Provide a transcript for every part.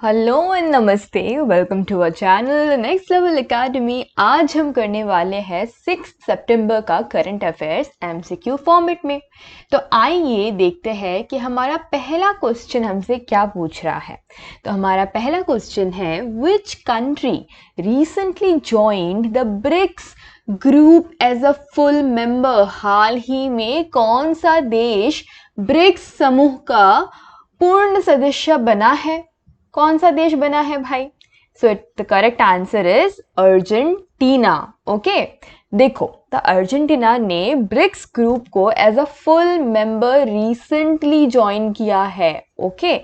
Hello and नमस्ते, welcome to our channel next level academy. आज हम करने वाले हैं 6 सितंबर का करंट अफेयर्स एमसीक्यू फॉर्मेट में। तो आइए देखते हैं कि हमारा पहला क्वेश्चन हमसे क्या पूछ रहा है। तो हमारा पहला क्वेश्चन है, which country recently joined the BRICS group as a full member. हाल ही में कौन सा देश ब्रिक्स समूह का पूर्ण सदस्य बना है? कौन सा देश बना है भाई? So the correct answer is Argentina. Okay, देखो, तो अर्जेंटीना ने ब्रिक्स ग्रुप को as a full member recently join किया है। ओके,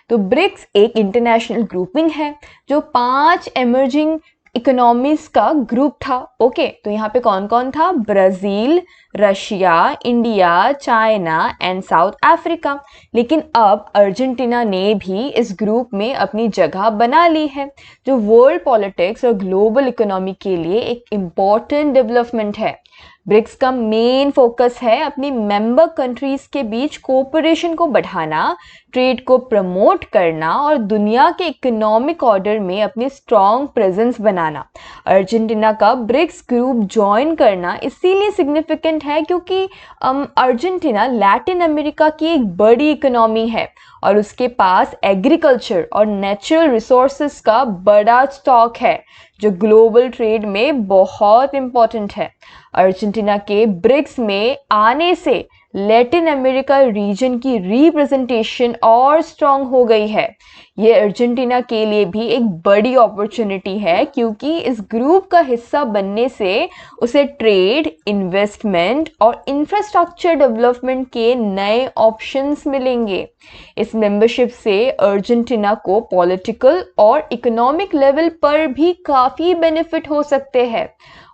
तो ब्रिक्स एक इंटरनेशनल ग्रुपिंग है जो 5 इमर्जिंग इकोनॉमीज का ग्रुप था। ओके, तो यहाँ पे कौन कौन था? Brazil, Russia, India, China and south Africa. लेकिन अब अर्जेंटीना ने भी इस ग्रुप में अपनी जगह बना ली है, जो वर्ल्ड पॉलिटिक्स और ग्लोबल इकोनॉमी के लिए एक इम्पॉर्टेंट डेवलपमेंट है। ब्रिक्स का मेन फोकस है अपनी मेंबर कंट्रीज के बीच कोऑपरेशन को बढ़ाना, ट्रेड को प्रमोट करना और दुनिया के इकोनॉमिक ऑर्डर में अपनी स्ट्रॉन्ग प्रेजेंस बनाना। अर्जेंटीना का ब्रिक्स ग्रुप ज्वाइन करना इसीलिए सिग्निफिकेंट है क्योंकि अर्जेंटीना लैटिन अमेरिका की एक बड़ी इकोनॉमी है और उसके पास एग्रीकल्चर और नेचुरल रिसोर्सेज का बड़ा स्टॉक है जो ग्लोबल ट्रेड में बहुत इंपॉर्टेंट है। अर्जेंटीना के ब्रिक्स में आने से लैटिन अमेरिका रीजन की रिप्रेजेंटेशन और स्ट्रांग हो गई है। ये अर्जेंटीना के लिए भी एक बड़ी अपॉर्चुनिटी है क्योंकि इस ग्रुप का हिस्सा बनने से उसे ट्रेड, इन्वेस्टमेंट और इंफ्रास्ट्रक्चर डेवलपमेंट के नए ऑप्शंस मिलेंगे। इस मेंबरशिप से अर्जेंटीना को पॉलिटिकल और इकोनॉमिक लेवल पर भी काफ़ी बेनिफिट हो सकते हैं।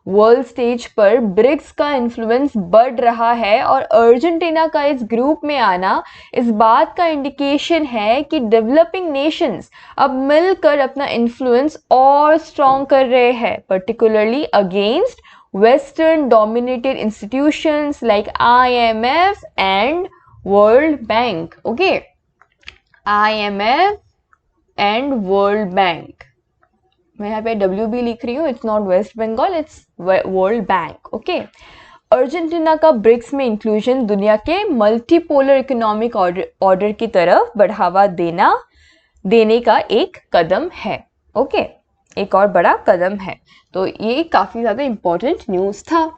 वर्ल्ड स्टेज पर ब्रिक्स का इन्फ्लुएंस बढ़ रहा है और अर्जेंटीना का इस ग्रुप में आना इस बात का इंडिकेशन है कि डेवलपिंग नेशंस अब मिलकर अपना इन्फ्लुएंस और स्ट्रॉन्ग कर रहे हैं, particularly against western dominated institutions like IMF and world bank. Okay, IMF and world bank, मैं यहाँ पे WB लिख रही हूँ, it's not West Bengal, it's world bank. Okay, Argentina का ब्रिक्स में इंक्लूजन दुनिया के मल्टीपोलर इकोनॉमिक ऑर्डर की तरफ बढ़ावा देने का एक कदम है। ओके, एक और बड़ा कदम है। तो ये काफ़ी ज़्यादा इंपॉर्टेंट न्यूज़ था।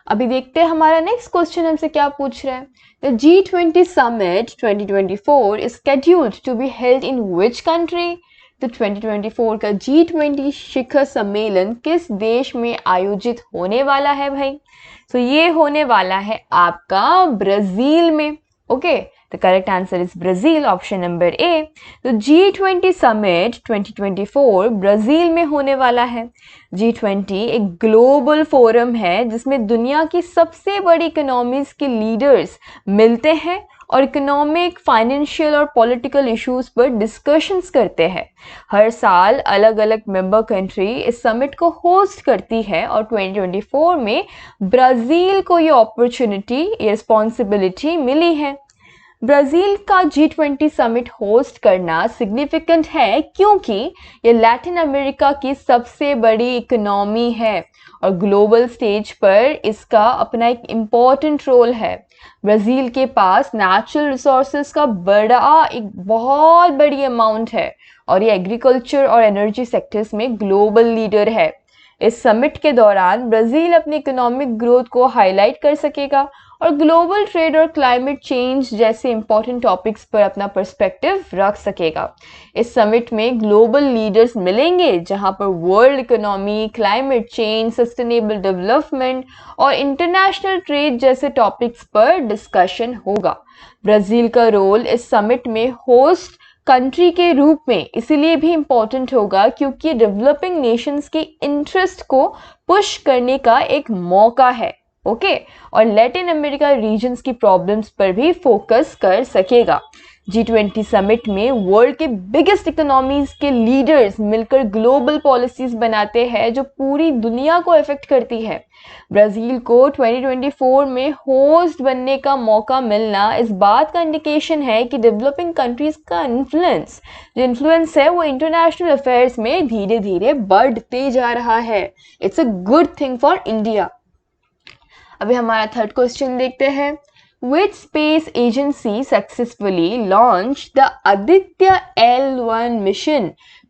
अभी देखते हैं हमारा नेक्स्ट क्वेश्चन हमसे क्या पूछ रहा है। The G20 summit 2024 is scheduled to be held in which country? तो 2024 का G20 शिखर सम्मेलन किस देश में आयोजित होने वाला है भाई? तो ये होने वाला है आपका ब्राज़ील में। Okay, the correct answer is Brazil, option number A. तो G20 समिट 2024 ब्राज़ील में होने वाला है। G20 एक ग्लोबल फोरम है जिसमें दुनिया की सबसे बड़ी इकोनॉमीज के लीडर्स मिलते हैं और इकोनॉमिक, फाइनेंशियल और पॉलिटिकल इश्यूज पर डिस्कशंस करते हैं। हर साल अलग अलग मेंबर कंट्री इस समिट को होस्ट करती है और 2024 में ब्राज़ील को ये अपॉर्चुनिटी, ये रिस्पॉन्सिबिलिटी मिली है। ब्राज़ील का G20 समिट होस्ट करना सिग्निफिकेंट है क्योंकि ये लैटिन अमेरिका की सबसे बड़ी इकोनॉमी है और ग्लोबल स्टेज पर इसका अपना एक इम्पॉर्टेंट रोल है। ब्राज़ील के पास नेचुरल रिसोर्सेज का एक बहुत बड़ी अमाउंट है और ये एग्रीकल्चर और एनर्जी सेक्टर्स में ग्लोबल लीडर है। इस समिट के दौरान ब्राज़ील अपनी इकोनॉमिक ग्रोथ को हाईलाइट कर सकेगा और ग्लोबल ट्रेड और क्लाइमेट चेंज जैसे इंपॉर्टेंट टॉपिक्स पर अपना पर्सपेक्टिव रख सकेगा। इस समिट में ग्लोबल लीडर्स मिलेंगे जहां पर world economy, climate change, sustainable development और इंटरनेशनल ट्रेड जैसे टॉपिक्स पर डिस्कशन होगा। ब्राज़ील का रोल इस समिट में होस्ट कंट्री के रूप में इसीलिए भी इम्पॉर्टेंट होगा क्योंकि डेवलपिंग नेशंस के इंटरेस्ट को पुश करने का एक मौका है। ओके, और लैटिन अमेरिका रीजन्स की प्रॉब्लम्स पर भी फोकस कर सकेगा। G20 समिट में वर्ल्ड के बिगेस्ट इकोनॉमीज के लीडर्स मिलकर ग्लोबल पॉलिसीज बनाते हैं जो पूरी दुनिया को इफेक्ट करती है। ब्राज़ील को 2024 में होस्ट बनने का मौका मिलना इस बात का इंडिकेशन है कि डेवलपिंग कंट्रीज का इन्फ्लुएंस है वो इंटरनेशनल अफेयर्स में धीरे धीरे बढ़ते जा रहा है। It's a good thing for India. अभी हमारा थर्ड क्वेश्चन देखते हैं। Which space agency successfully launched the Aditya L1 mission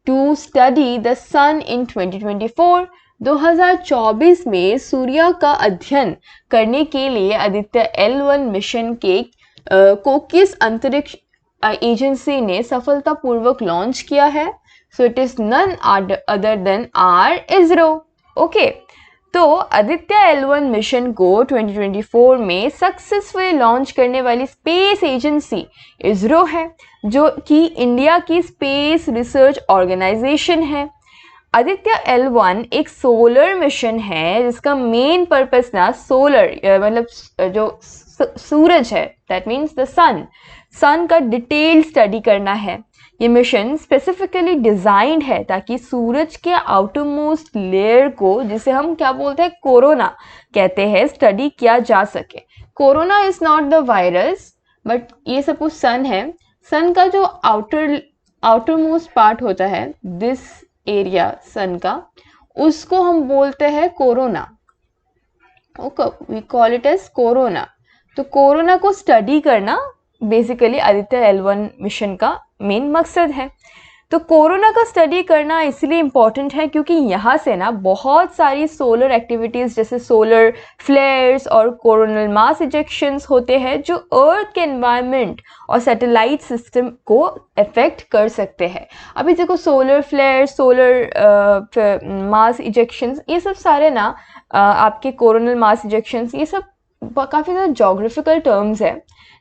to study the sun in 2024? 2024 में सूर्य का अध्ययन करने के लिए आदित्य L1 मिशन को किस अंतरिक्ष एजेंसी ने सफलतापूर्वक लॉन्च किया है? So it is none other than R ISRO. Okay, तो आदित्य L1 मिशन को 2024 में सक्सेसफुली लॉन्च करने वाली स्पेस एजेंसी इसरो है, जो कि इंडिया की स्पेस रिसर्च ऑर्गेनाइजेशन है। आदित्य L1 एक सोलर मिशन है जिसका मेन पर्पस ना सोलर मतलब जो सूरज है, दैट मीन्स द सन का डिटेल स्टडी करना है। ये मिशन स्पेसिफिकली डिजाइंड है ताकि सूरज के आउटर मोस्ट लेयर को, जिसे हम क्या बोलते हैं कोरोना कहते हैं, स्टडी किया जा सके। Corona is not the virus, but ये सपोज सन है, सन का जो आउटर मोस्ट पार्ट होता है, दिस एरिया सन का, उसको हम बोलते हैं corona. Okay, we call it as corona. तो कोरोना को स्टडी करना बेसिकली आदित्य L1 मिशन का मेन मकसद है। तो कोरोना का स्टडी करना इसलिए इम्पॉर्टेंट है क्योंकि यहाँ से ना बहुत सारी सोलर एक्टिविटीज़ जैसे सोलर फ्लेयर्स और कोरोनल मास इजेक्शंस होते हैं जो अर्थ के एनवायरनमेंट और सैटेलाइट सिस्टम को अफेक्ट कर सकते हैं। अभी देखो solar flare, solar mass ejections, ये सब सारे ना आपके कोरोनल मास इजेक्शंस, ये सब काफ़ी ज़्यादा जोग्राफिकल टर्म्स है,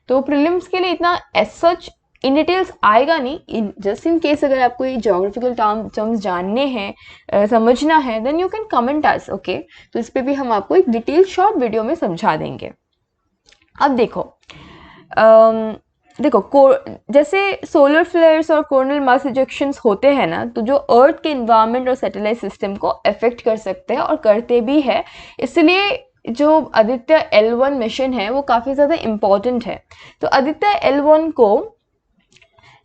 तो प्रीलिम्स के लिए इतना एज सच इन डिटेल्स आएगा नहीं। जस्ट इन केस अगर आपको ये जोग्राफिकल टर्म्स जानने हैं, समझना है, then you can comment us. Okay, तो इस पे भी हम आपको एक डिटेल शॉर्ट वीडियो में समझा देंगे। अब देखो जैसे सोलर फ्लेयर्स और कोरोनल मास इजेक्शंस होते हैं ना, तो जो अर्थ के एनवायरनमेंट और सैटेलाइट सिस्टम को अफेक्ट कर सकते हैं और करते भी है। इसलिए जो आदित्य L1 मिशन है वो काफ़ी ज़्यादा इम्पॉर्टेंट है। तो आदित्य L1 को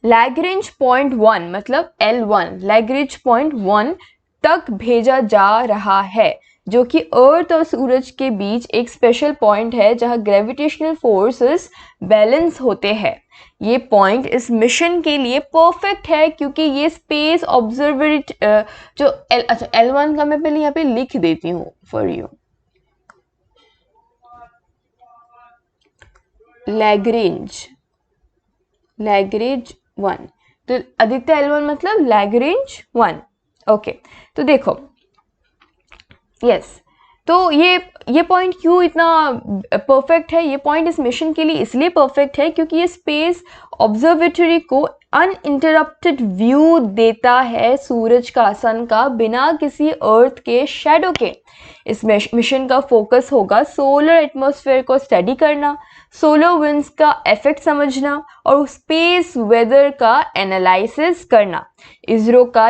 लैग्रेंज पॉइंट 1 मतलब L1 लैग्रेंज पॉइंट 1 तक भेजा जा रहा है, जो कि अर्थ और सूरज के बीच एक स्पेशल पॉइंट है जहां ग्रेविटेशनल फोर्सेस बैलेंस होते हैं। ये पॉइंट इस मिशन के लिए परफेक्ट है क्योंकि ये स्पेस ऑब्जर्वेटरी जो L1 का मैं पहले यहाँ पे लिख देती हूँ फॉर यू। लैग्रेंज 1, तो आदित्य L1 मतलब लैग्रेंज 1। ओके, तो देखो यस, तो ये पॉइंट क्यों इतना परफेक्ट है? ये पॉइंट इस मिशन के लिए इसलिए परफेक्ट है क्योंकि ये स्पेस ऑब्जर्वेटरी को अनइंटरप्टेड व्यू देता है सूरज का, सन का, बिना किसी अर्थ के शैडो के। इस मिशन का फोकस होगा सोलर एटमॉस्फेयर को स्टडी करना, सोलर विंड्स का इफेक्ट समझना और स्पेस वेदर का एनालिसिस करना। इसरो का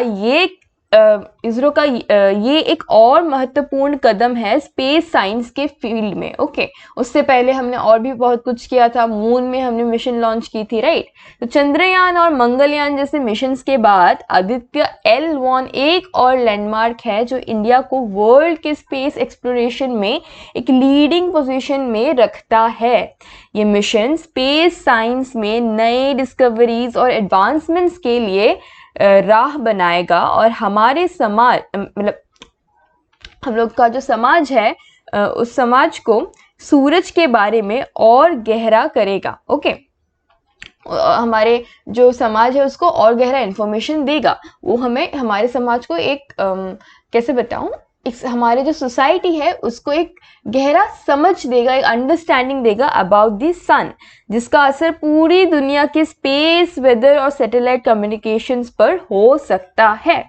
ये एक और महत्वपूर्ण कदम है स्पेस साइंस के फील्ड में। ओके, उससे पहले हमने और भी बहुत कुछ किया था। मून में हमने मिशन लॉन्च की थी, राइट? तो चंद्रयान और मंगलयान जैसे मिशंस के बाद आदित्य L1 एक और लैंडमार्क है जो इंडिया को वर्ल्ड के स्पेस एक्सप्लोरेशन में एक लीडिंग पोजीशन में रखता है। ये मिशन स्पेस साइंस में नए डिस्कवरीज और एडवांसमेंट्स के लिए राह बनाएगा और हमारे समाज मतलब हम लोग का जो समाज है उस समाज को सूरज के बारे में और गहरा करेगा। ओके, हमारे जो समाज है उसको और गहरा इन्फॉर्मेशन देगा। वो हमें हमारे समाज को एक कैसे बताऊं, हमारे जो सोसाइटी है उसको एक गहरा समझ देगा, एक अंडरस्टैंडिंग देगा अबाउट द सन, जिसका असर पूरी दुनिया के स्पेस, वेदर और सैटेलाइट कम्युनिकेशंस पर हो सकता है।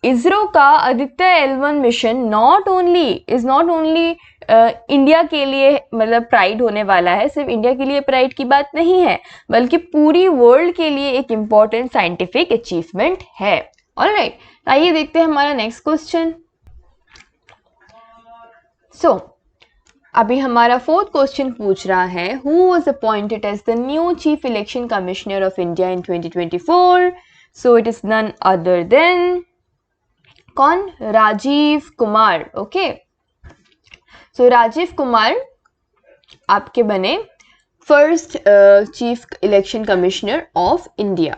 इसरो का Aditya L1 mission not only India के लिए मतलब प्राइड होने वाला है। सिर्फ इंडिया के लिए प्राइड की बात नहीं है, बल्कि पूरी वर्ल्ड के लिए एक इम्पॉर्टेंट साइंटिफिक अचीवमेंट है। ऑलराइट, आइए देखते हैं हमारा नेक्स्ट क्वेश्चन। अभी हमारा फोर्थ क्वेश्चन पूछ रहा है, who was appointed as the new chief election commissioner of India in 2024? So it is none other than कौन? राजीव कुमार। ओके, सो राजीव कुमार आपके बने first chief election commissioner of India.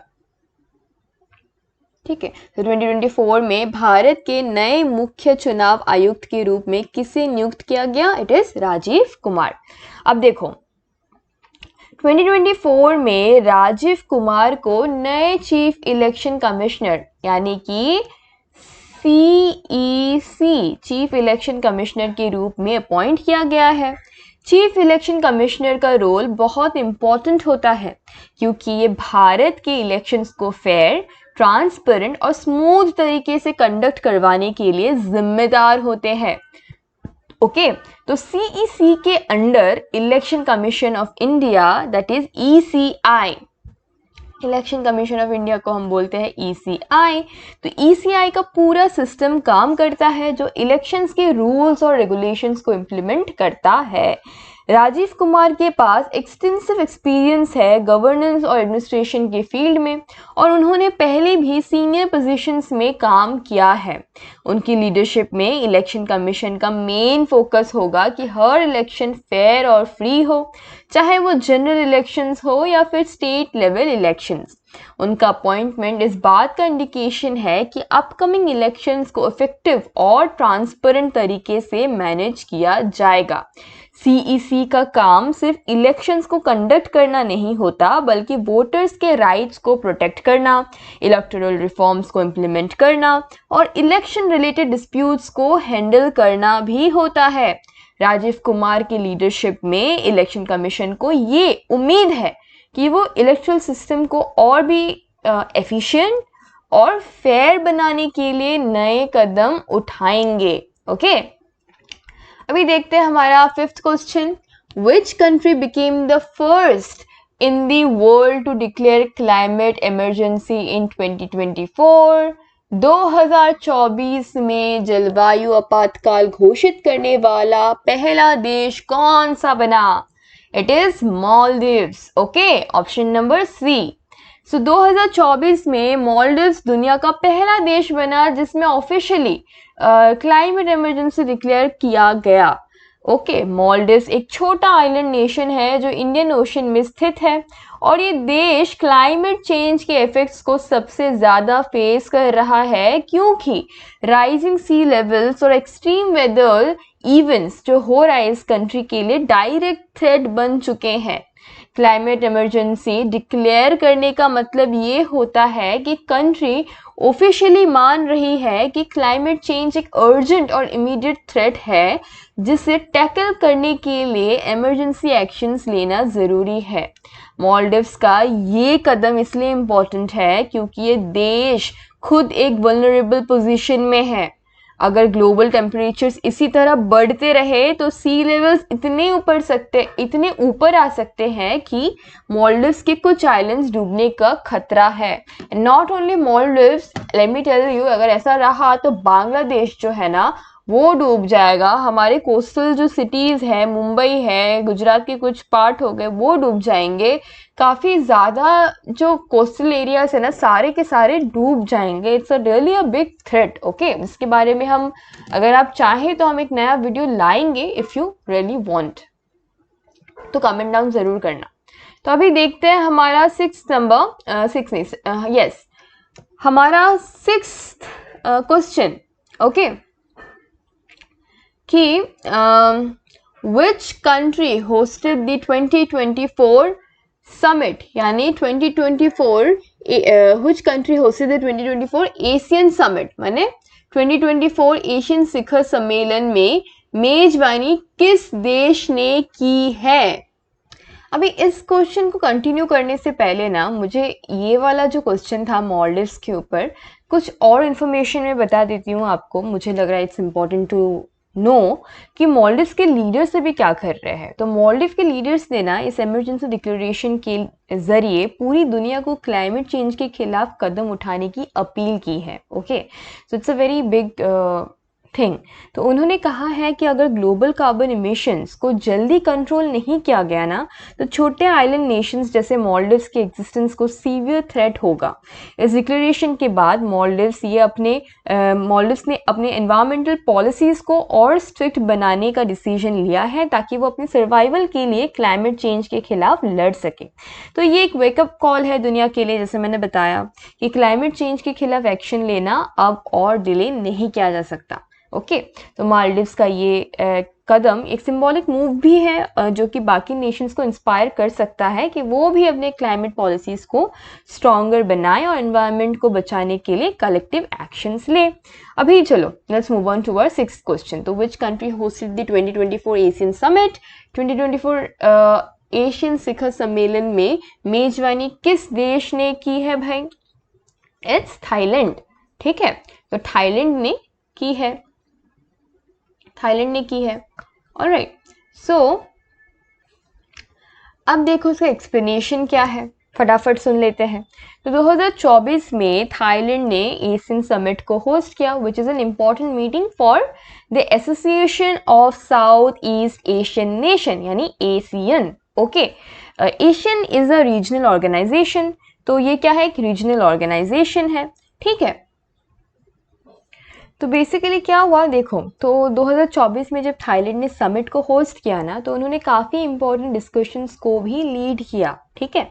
ठीक है, तो 2024 में भारत के नए मुख्य चुनाव आयुक्त के रूप में किसे नियुक्त किया गया? It is Rajiv Kumar. अब देखो 2024 में राजीव कुमार को नए चीफ इलेक्शन कमिश्नर यानी कि CEC चीफ इलेक्शन कमिश्नर के रूप में अपॉइंट किया गया है। चीफ इलेक्शन कमिश्नर का रोल बहुत इंपॉर्टेंट होता है क्योंकि ये भारत के इलेक्शंस को फेयर, ट्रांसपेरेंट और स्मूथ तरीके से कंडक्ट करवाने के लिए जिम्मेदार होते हैं। ओके, तो CEC के under election commission of India that is ECI, election commission of India को हम बोलते हैं ECI। तो ECI का पूरा सिस्टम काम करता है जो इलेक्शंस के रूल्स और रेगुलेशंस को इम्प्लीमेंट करता है। राजीव कुमार के पास एक्सटेंसिव एक्सपीरियंस है गवर्नेंस और एडमिनिस्ट्रेशन के फील्ड में और उन्होंने पहले भी सीनियर पोजीशंस में काम किया है। उनकी लीडरशिप में इलेक्शन कमीशन का मेन फोकस होगा कि हर इलेक्शन फेयर और फ्री हो, चाहे वो जनरल इलेक्शंस हो या फिर स्टेट लेवल इलेक्शंस। उनका अपॉइंटमेंट इस बात का इंडिकेशन है कि अपकमिंग इलेक्शंस को इफेक्टिव और ट्रांसपेरेंट तरीके से मैनेज किया जाएगा। CEC का काम सिर्फ इलेक्शंस को कंडक्ट करना नहीं होता बल्कि वोटर्स के राइट्स को प्रोटेक्ट करना, इलेक्टोरल रिफॉर्म्स को इम्प्लीमेंट करना और इलेक्शन रिलेटेड डिस्प्यूट्स को हैंडल करना भी होता है। राजीव कुमार की लीडरशिप में इलेक्शन कमीशन को ये उम्मीद है कि वो इलेक्टोरल सिस्टम को और भी एफिशिएंट और फेयर बनाने के लिए नए कदम उठाएंगे। ओके, अभी देखते हैं हमारा fifth question. Which country became the first in the world to declare climate emergency in 2024? 2024 में जलवायु आपातकाल घोषित करने वाला पहला देश कौन सा बना? It is Maldives. Okay, option number C. So 2024 में मालदीव्स दुनिया का पहला देश बना जिसमें ऑफिशियली क्लाइमेट इमरजेंसी डिक्लेयर किया गया। ओके, मालदीव्स एक छोटा आइलैंड नेशन है जो इंडियन ओशन में स्थित है और ये देश क्लाइमेट चेंज के इफेक्ट्स को सबसे ज़्यादा फेस कर रहा है क्योंकि राइजिंग सी लेवल्स और एक्सट्रीम वेदर इवेंट्स जो हो रहा है इस कंट्री के लिए डायरेक्ट थ्रेट बन चुके हैं। क्लाइमेट इमरजेंसी डिक्लेयर करने का मतलब ये होता है कि कंट्री ऑफिशियली मान रही है कि क्लाइमेट चेंज एक अर्जेंट और इमीडिएट थ्रेट है जिसे टैकल करने के लिए इमरजेंसी एक्शंस लेना ज़रूरी है। मालदीव्स का ये कदम इसलिए इम्पोर्टेंट है क्योंकि ये देश खुद एक वल्नरेबल पोजीशन में है। अगर ग्लोबल टेम्परेचर्स इसी तरह बढ़ते रहे तो सी लेवल्स इतने ऊपर आ सकते हैं कि मालदीव्स के कुछ आइलैंड्स डूबने का खतरा है। Not only Maldives, let me tell you, अगर ऐसा रहा तो बांग्लादेश जो है ना वो डूब जाएगा। हमारे कोस्टल जो सिटीज़ हैं, मुंबई है, गुजरात के कुछ पार्ट हो गए, वो डूब जाएंगे। काफ़ी ज़्यादा जो कोस्टल एरियाज है ना सारे के सारे डूब जाएंगे। It's a really a big threat. Okay, इसके बारे में हम अगर आप चाहें तो हम एक नया वीडियो लाएंगे इफ़ यू रियली वांट, तो कमेंट डाउन ज़रूर करना। तो अभी देखते हैं हमारा हमारा सिक्स्थ क्वेश्चन। ओके, कि विच कंट्री होस्टेड द 2024 समिट, यानी 2024 विच country hosted the 2024 ASEAN summit, माने 2024 एशियन शिखर सम्मेलन में मेजबानी किस देश ने की है? अभी इस क्वेश्चन को कंटिन्यू करने से पहले ना मुझे ये वाला जो क्वेश्चन था मालदीव्स के ऊपर कुछ और इन्फॉर्मेशन मैं बता देती हूँ आपको। मुझे लग रहा है इट्स इम्पॉर्टेंट टू नो कि मालदीव्स के लीडर्स अभी क्या कर रहे हैं। तो मालदीव के लीडर्स ने ना इस इमरजेंसी डिक्लेरेशन के जरिए पूरी दुनिया को क्लाइमेट चेंज के खिलाफ कदम उठाने की अपील की है। Okay, so it's a very big thing. तो उन्होंने कहा है कि अगर ग्लोबल कार्बन इमिशंस को जल्दी कंट्रोल नहीं किया गया ना, तो छोटे आइलैंड नेशंस जैसे मालदीव्स के एग्जिस्टेंस को सीवियर थ्रेट होगा। इस डिक्लेरेशन के बाद मालदीव्स ने अपने एनवायरमेंटल पॉलिसीज़ को और स्ट्रिक्ट बनाने का डिसीजन लिया है ताकि वो अपने सर्वाइवल के लिए क्लाइमेट चेंज के खिलाफ लड़ सके। तो ये एक वेकअप कॉल है दुनिया के लिए, जैसे मैंने बताया कि क्लाइमेट चेंज के खिलाफ एक्शन लेना अब और डिले नहीं किया जा सकता। ओके, तो मालदीव्स का ये कदम एक सिंबॉलिक मूव भी है जो कि बाकी नेशंस को इंस्पायर कर सकता है कि वो भी अपने क्लाइमेट पॉलिसीज़ को स्ट्रॉन्गर बनाएं और एनवायरनमेंट को बचाने के लिए कलेक्टिव एक्शंस ले। अभी चलो let's move on to our sixth question. तो which country hosted the 2024 ASEAN summit? 2024 ASEAN शिखर सम्मेलन में मेजबानी किस देश ने की है भाई? It's Thailand. ठीक है, तो थाईलैंड ने की है, थाईलैंड ने की है। ऑलराइट, सो अब देखो उसका एक्सप्लेनेशन क्या है, फटाफट सुन लेते हैं। तो 2024 में थाईलैंड ने एशियन समिट को होस्ट किया, which is an important meeting for the association of south east Asian nation, यानी ASEAN. Okay, ASEAN is a regional organisation. तो ये क्या है? एक रीजनल ऑर्गेनाइजेशन है। ठीक है, तो बेसिकली क्या हुआ देखो, तो 2024 में जब थाईलैंड ने समिट को होस्ट किया ना, तो उन्होंने काफ़ी इंपॉर्टेंट डिस्कशंस को भी लीड किया। ठीक है,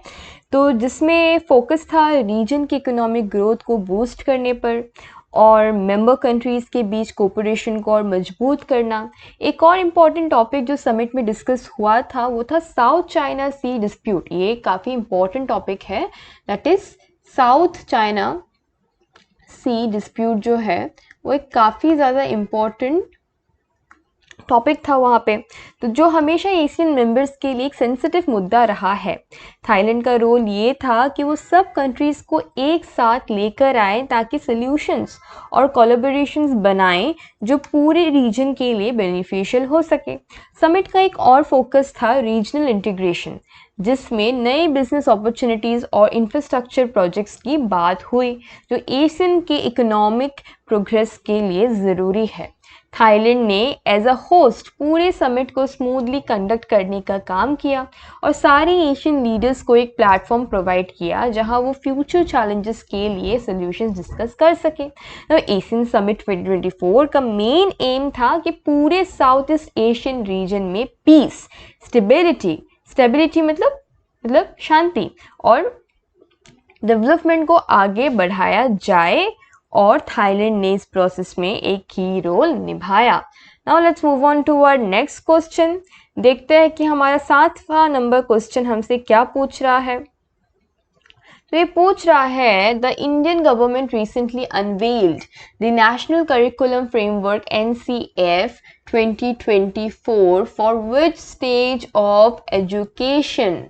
तो जिसमें फोकस था रीजन की इकोनॉमिक ग्रोथ को बूस्ट करने पर और मेंबर कंट्रीज़ के बीच कोऑपरेशन को और मजबूत करना। एक और इम्पॉर्टेंट टॉपिक जो समिट में डिस्कस हुआ था वो था साउथ चाइना सी डिस्प्यूट। ये काफ़ी इम्पॉर्टेंट टॉपिक है, that is South China sea dispute जो है वो एक काफ़ी ज़्यादा इम्पॉर्टेंट टॉपिक था वहाँ पे, तो जो हमेशा एशियन मेंबर्स के लिए एक सेंसिटिव मुद्दा रहा है। थाईलैंड का रोल ये था कि वो सब कंट्रीज़ को एक साथ लेकर आए ताकि सॉल्यूशंस और कोलैबोरेशंस बनाएं जो पूरे रीजन के लिए बेनिफिशियल हो सके। समिट का एक और फोकस था रीजनल इंटीग्रेशन, जिसमें नए बिजनेस अपॉर्चुनिटीज़ और इंफ्रास्ट्रक्चर प्रोजेक्ट्स की बात हुई जो एशियन के इकोनॉमिक प्रोग्रेस के लिए ज़रूरी है। थाईलैंड ने एज अ होस्ट पूरे समिट को स्मूथली कंडक्ट करने का काम किया और सारे एशियन लीडर्स को एक प्लेटफॉर्म प्रोवाइड किया जहां वो फ्यूचर चैलेंजेस के लिए सॉल्यूशंस डिस्कस कर सके। तो एशियन समिट 2024 का मेन एम था कि पूरे साउथ ईस्ट एशियन रीजन में पीस, स्टेबिलिटी मतलब शांति और डेवलपमेंट को आगे बढ़ाया जाए और थाईलैंड ने इस प्रोसेस में एक की रोल निभाया। Now let's move on to our next question. देखते हैं कि हमारा 7वां नंबर क्वेश्चन हमसे क्या पूछ रहा है। तो ये पूछ रहा है, the Indian government recently unveiled the national curriculum framework NCF 2024 for which stage of education.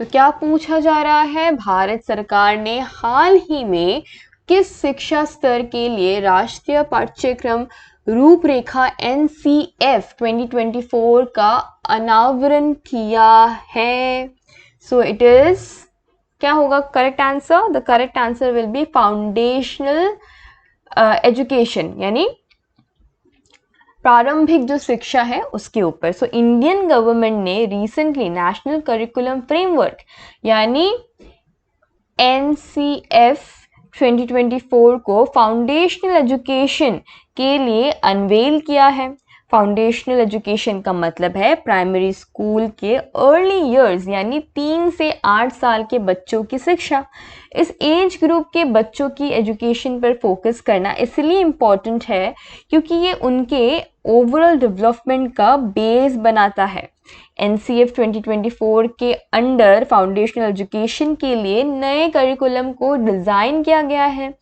तो क्या पूछा जा रहा है, भारत सरकार ने हाल ही में किस शिक्षा स्तर के लिए राष्ट्रीय पाठ्यक्रम रूपरेखा NCF 2024 का अनावरण किया है। सो इट इज, क्या होगा correct answer? The correct answer will be foundational education, यानी प्रारंभिक जो शिक्षा है उसके ऊपर। सो इंडियन गवर्नमेंट ने रिसेंटली नेशनल करिकुलम फ्रेमवर्क यानी NCF 2024 को फाउंडेशनल एजुकेशन के लिए अनवेल किया है। फाउंडेशनल एजुकेशन का मतलब है प्राइमरी स्कूल के अर्ली इयर्स यानी 3 से 8 साल के बच्चों की शिक्षा। इस एज ग्रुप के बच्चों की एजुकेशन पर फोकस करना इसलिए इम्पॉर्टेंट है क्योंकि ये उनके ओवरऑल डेवलपमेंट का बेस बनाता है। NCF 2024 के अंडर फाउंडेशनल एजुकेशन के लिए नए करिकुलम को डिज़ाइन किया गया है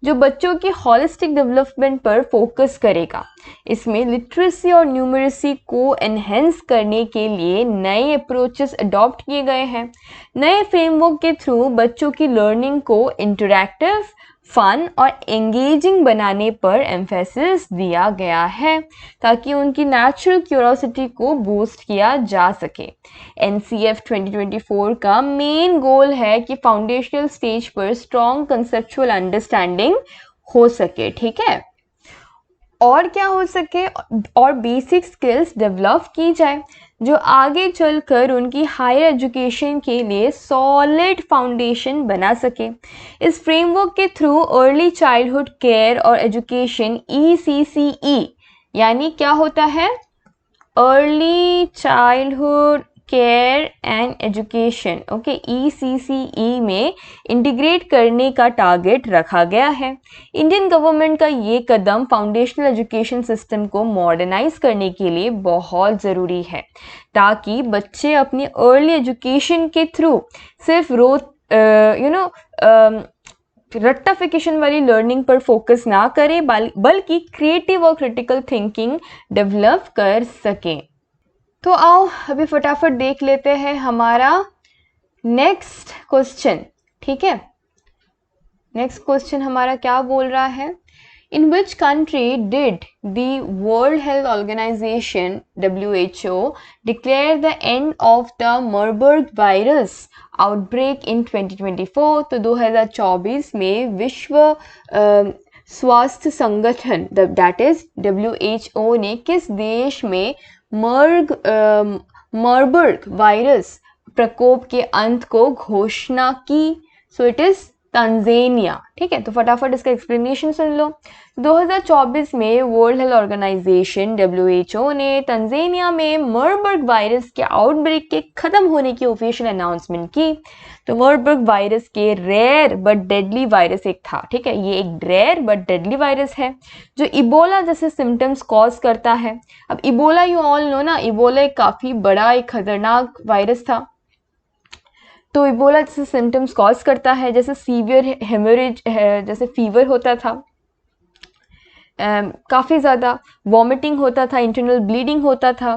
जो बच्चों की हॉलिस्टिक डेवलपमेंट पर फोकस करेगा। इसमें लिटरेसी और न्यूमरेसी को एनहेंस करने के लिए नए अप्रोचेस अडॉप्ट किए गए हैं। नए फ्रेमवर्क के थ्रू बच्चों की लर्निंग को इंटरैक्टिव, फन और एंगेजिंग बनाने पर एम्फेसिस दिया गया है ताकि उनकी नेचुरल क्यूरोसिटी को बूस्ट किया जा सके। NCF 2024 का मेन गोल है कि फाउंडेशनल स्टेज पर स्ट्रॉन्ग कंसेप्चुअल अंडरस्टैंडिंग हो सके, ठीक है, और क्या हो सके, और बेसिक स्किल्स डेवलप की जाए जो आगे चलकर उनकी हायर एजुकेशन के लिए सॉलिड फाउंडेशन बना सके। इस फ्रेमवर्क के थ्रू अर्ली चाइल्डहुड केयर और एजुकेशन ECCE यानी क्या होता है, early childhood care and education, okay, ECCE में इंटीग्रेट करने का टारगेट रखा गया है। इंडियन गवर्नमेंट का ये कदम फाउंडेशनल एजुकेशन सिस्टम को मॉडर्नाइज करने के लिए बहुत ज़रूरी है ताकि बच्चे अपनी अर्ली एजुकेशन के थ्रू सिर्फ रट्टाफिकेशन वाली लर्निंग पर फोकस ना करें बल्कि क्रिएटिव और क्रिटिकल थिंकिंग डेवलप कर सकें। तो आओ अभी फटाफट देख लेते हैं हमारा नेक्स्ट क्वेश्चन, ठीक है। नेक्स्ट क्वेश्चन हमारा क्या बोल रहा है, in which country did the world health organisation WHO declare the end of the Marburg virus outbreak in 2024। तो 2024 में विश्व स्वास्थ्य संगठन दैट इज WHO ने किस देश में मरबर्ग वायरस प्रकोप के अंत को घोषणा की? सो इट इज तंजानिया, ठीक है। तो फटाफट इसका एक्सप्लेनेशन सुन लो। 2024 में वर्ल्ड हेल्थ ऑर्गेनाइजेशन WHO ने तंजानिया में मरबर्ग वायरस के आउटब्रेक के खत्म होने की ऑफिशियल अनाउंसमेंट की। तो मरबर्ग वायरस के रेयर बट डेडली वायरस एक था, ठीक है, ये एक रेयर बट डेडली वायरस है जो इबोला जैसे सिम्टम्स कॉज करता है। अब इबोला यू ऑल नो ना, इबोला एक काफ़ी बड़ा एक खतरनाक वायरस था। तो इबोला जैसे सिम्टम्स कॉज करता है, जैसे सीवियर हेमोरेज, जैसे फीवर होता था, काफ़ी ज़्यादा वॉमिटिंग होता था, इंटरनल ब्लीडिंग होता था।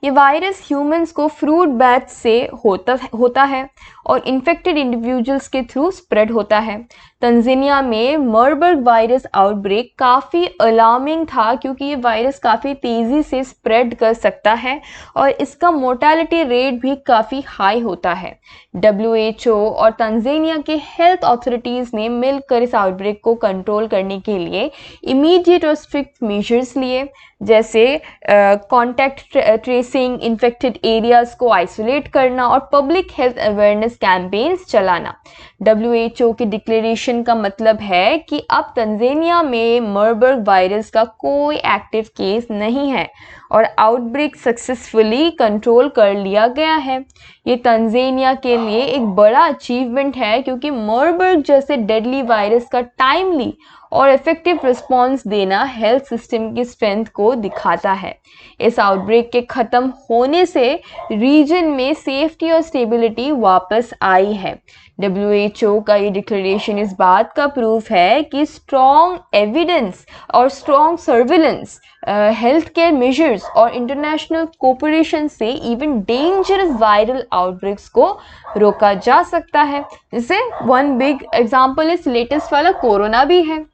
ये वायरस ह्यूमंस को फ्रूट बैट से होता है और इन्फेक्टेड इंडिविजुअल्स के थ्रू स्प्रेड होता है। तंजानिया में मरबर्ग वायरस आउटब्रेक काफ़ी अलार्मिंग था क्योंकि ये वायरस काफ़ी तेज़ी से स्प्रेड कर सकता है और इसका मोर्टेलिटी रेट भी काफ़ी हाई होता है। WHO और तंजानिया के हेल्थ अथॉरिटीज़ ने मिलकर इस आउटब्रेक को कंट्रोल करने के लिए इमीडिएट और स्ट्रिक्ट मेजर्स लिए, जैसे कॉन्टैक्ट ट्रेसिंग, इन्फेक्टेड एरियाज को आइसोलेट करना और पब्लिक हेल्थ अवेयरनेस कैंपेन्स चलाना। WHO की डिक्लेरेशन का मतलब है कि अब तंजानिया में मरबर्ग वायरस का कोई एक्टिव केस नहीं है और आउटब्रेक सक्सेसफुली कंट्रोल कर लिया गया है। ये तंजानिया के लिए एक बड़ा अचीवमेंट है क्योंकि मरबर्ग जैसे डेडली वायरस का टाइमली और इफेक्टिव रिस्पॉन्स देना हेल्थ सिस्टम की स्ट्रेंथ को दिखाता है। इस आउटब्रेक के ख़त्म होने से रीजन में सेफ्टी और स्टेबिलिटी वापस आई है। WHO का ये डिक्लेरेशन इस बात का प्रूफ है कि स्ट्रॉन्ग एविडेंस और strong surveillance, health care measures और इंटरनेशनल कोऑपरेशन से इवन डेंजरस वायरल आउटब्रेक्स को रोका जा सकता है। जैसे वन बिग एग्जांपल इस लेटेस्ट वाला कोरोना भी है।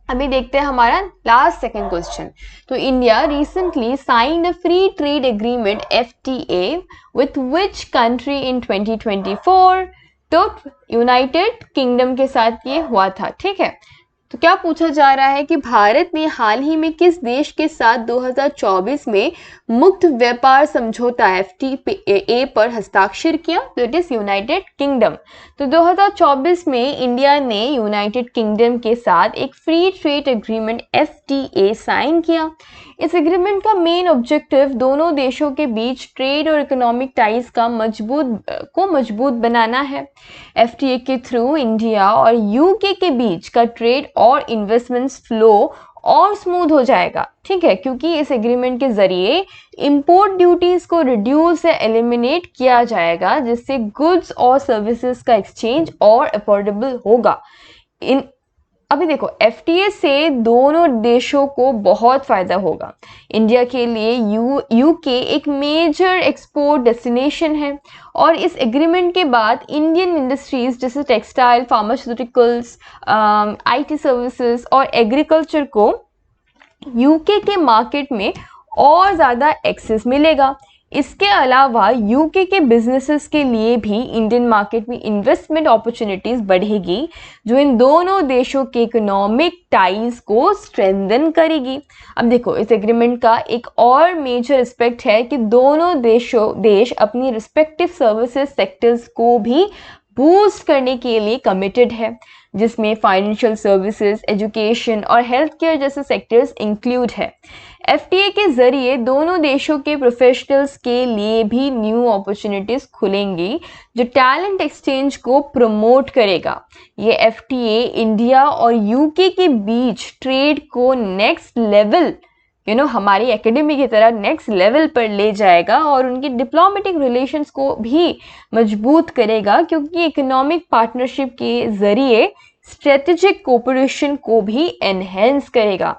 अभी देखते हैं हमारा लास्ट सेकंड क्वेश्चन। तो India recently signed a free trade agreement FTA with which country in 2024? तो यूनाइटेड किंगडम के साथ ये हुआ था, ठीक है। तो क्या पूछा जा रहा है कि भारत ने हाल ही में किस देश के साथ 2024 में मुक्त व्यापार समझौता FTA पर हस्ताक्षर किया? तो इट इज यूनाइटेड किंगडम। तो 2024 में इंडिया ने यूनाइटेड किंगडम के साथ एक free trade agreement FTA sign किया। इस एग्रीमेंट का मेन ऑब्जेक्टिव दोनों देशों के बीच ट्रेड और इकोनॉमिक टाइज का मजबूत बनाना है। FTA के थ्रू इंडिया और UK के बीच का ट्रेड और इन्वेस्टमेंट्स फ्लो और स्मूथ हो जाएगा, ठीक है, क्योंकि इस एग्रीमेंट के जरिए इंपोर्ट ड्यूटीज को रिड्यूस या एलिमिनेट किया जाएगा जिससे गुड्स और सर्विसेज का एक्सचेंज और अफोर्डेबल होगा। अभी देखो FTA से दोनों देशों को बहुत फायदा होगा। इंडिया के लिए यूके एक मेजर एक्सपोर्ट डेस्टिनेशन है और इस एग्रीमेंट के बाद इंडियन इंडस्ट्रीज जैसे टेक्सटाइल, फार्मास्यूटिकल्स, IT सर्विसेज और एग्रीकल्चर को यूके के मार्केट में और ज़्यादा एक्सेस मिलेगा। इसके अलावा यूके के बिजनेसेस के लिए भी इंडियन मार्केट में इन्वेस्टमेंट अपॉर्चुनिटीज बढ़ेगी, जो इन दोनों देशों के इकोनॉमिक टाइज को स्ट्रेंथन करेगी। अब देखो, इस एग्रीमेंट का एक और मेजर एस्पेक्ट है कि दोनों देश अपनी रिस्पेक्टिव सर्विसेज सेक्टर्स को भी बूस्ट करने के लिए कमिटेड है, जिसमें फाइनेंशियल सर्विसेज, एजुकेशन और हेल्थ केयर जैसे सेक्टर्स इंक्लूड है। FTA के जरिए दोनों देशों के प्रोफेशनल्स के लिए भी न्यू अपॉर्चुनिटीज खुलेंगी, जो टैलेंट एक्सचेंज को प्रमोट करेगा। ये FTA इंडिया और यूके के बीच ट्रेड को नेक्स्ट लेवल, हमारी एकेडमी की तरह नेक्स्ट लेवल पर ले जाएगा और उनकी डिप्लोमेटिक रिलेशंस को भी मजबूत करेगा, क्योंकि इकोनॉमिक पार्टनरशिप के जरिए स्ट्रेटेजिक कोऑपरेशन को भी एनहेंस करेगा।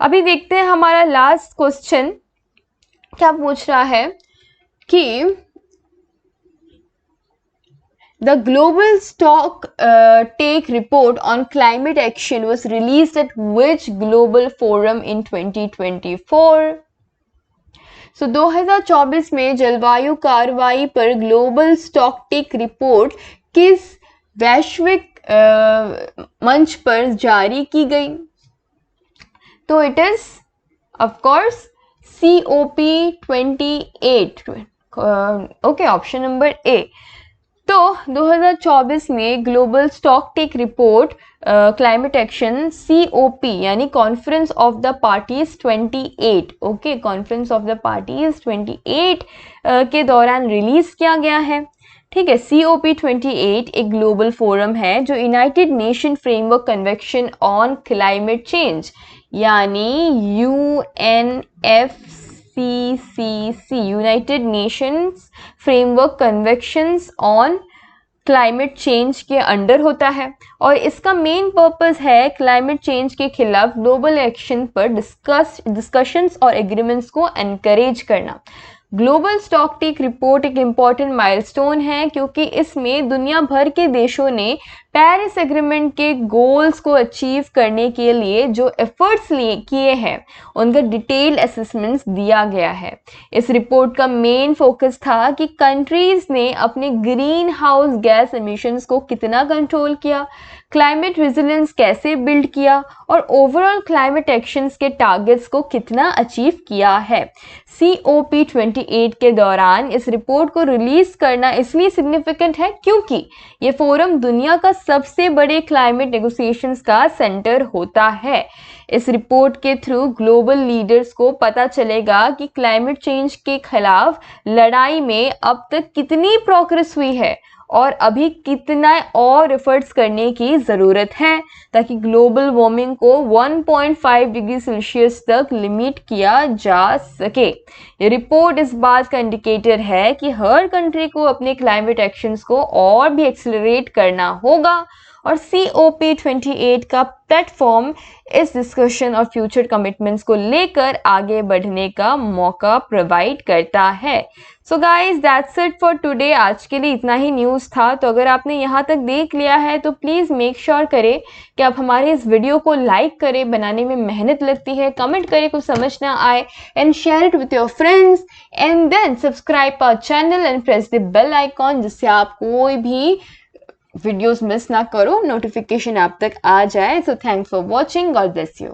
अभी देखते हैं हमारा लास्ट क्वेश्चन क्या पूछ रहा है कि The global stock take report on climate action was released at which global forum in 2024? So 2024 में जलवायु कार्रवाई पर ग्लोबल स्टॉक टेक रिपोर्ट किस वैश्विक मंच पर जारी की गई? तो it is of course COP28। Okay, option number A. तो 2024 में global stock take report climate action COP यानी conference of the parties 28, okay, conference of the parties 28 के दौरान रिलीज किया गया है। ठीक है, COP28 एक ग्लोबल फोरम है जो United nation framework convention on climate change यानी UNFCCC United Nations framework conventions on climate change के अंडर होता है और इसका मेन पर्पस है क्लाइमेट चेंज के खिलाफ ग्लोबल एक्शन पर डिस्कशंस और एग्रीमेंट्स को एनकरेज करना। ग्लोबल स्टॉक टेक रिपोर्ट एक इम्पॉर्टेंट माइलस्टोन है, क्योंकि इसमें दुनिया भर के देशों ने पेरिस एग्रीमेंट के गोल्स को अचीव करने के लिए जो एफर्ट्स किए हैं उनका डिटेल असेसमेंट्स दिया गया है। इस रिपोर्ट का मेन फोकस था कि कंट्रीज ने अपने ग्रीन हाउस गैस एमिशंस को कितना कंट्रोल किया, क्लाइमेट रेजिलियंस कैसे बिल्ड किया और ओवरऑल क्लाइमेट एक्शंस के टारगेट्स को कितना अचीव किया है। COP28 के दौरान इस रिपोर्ट को रिलीज करना इसलिए सिग्निफिकेंट है क्योंकि ये फोरम दुनिया का सबसे बड़े क्लाइमेट नेगोशिएशंस का सेंटर होता है। इस रिपोर्ट के थ्रू ग्लोबल लीडर्स को पता चलेगा कि क्लाइमेट चेंज के खिलाफ लड़ाई में अब तक कितनी प्रोग्रेस हुई है और अभी कितना और एफर्ट्स करने की ज़रूरत है ताकि ग्लोबल वार्मिंग को 1.5 डिग्री सेल्सियस तक लिमिट किया जा सके। ये रिपोर्ट इस बात का इंडिकेटर है कि हर कंट्री को अपने क्लाइमेट एक्शंस को और भी एक्सेलरेट करना होगा और COP28 का प्लेटफॉर्म इस डिस्कशन और फ्यूचर कमिटमेंट्स को लेकर आगे बढ़ने का मौका प्रोवाइड करता है। So guys, that's it for today. आज के लिए इतना ही न्यूज़ था। तो अगर आपने यहाँ तक देख लिया है तो प्लीज़ मेक श्योर करें कि आप हमारे इस वीडियो को लाइक करें, बनाने में मेहनत लगती है, कमेंट करें कुछ समझ ना आए and share it with your friends and then subscribe our channel and press the bell icon, जिससे आप कोई भी वीडियोस मिस ना करो, नोटिफिकेशन आप तक आ जाए। So thanks for watching, God bless you.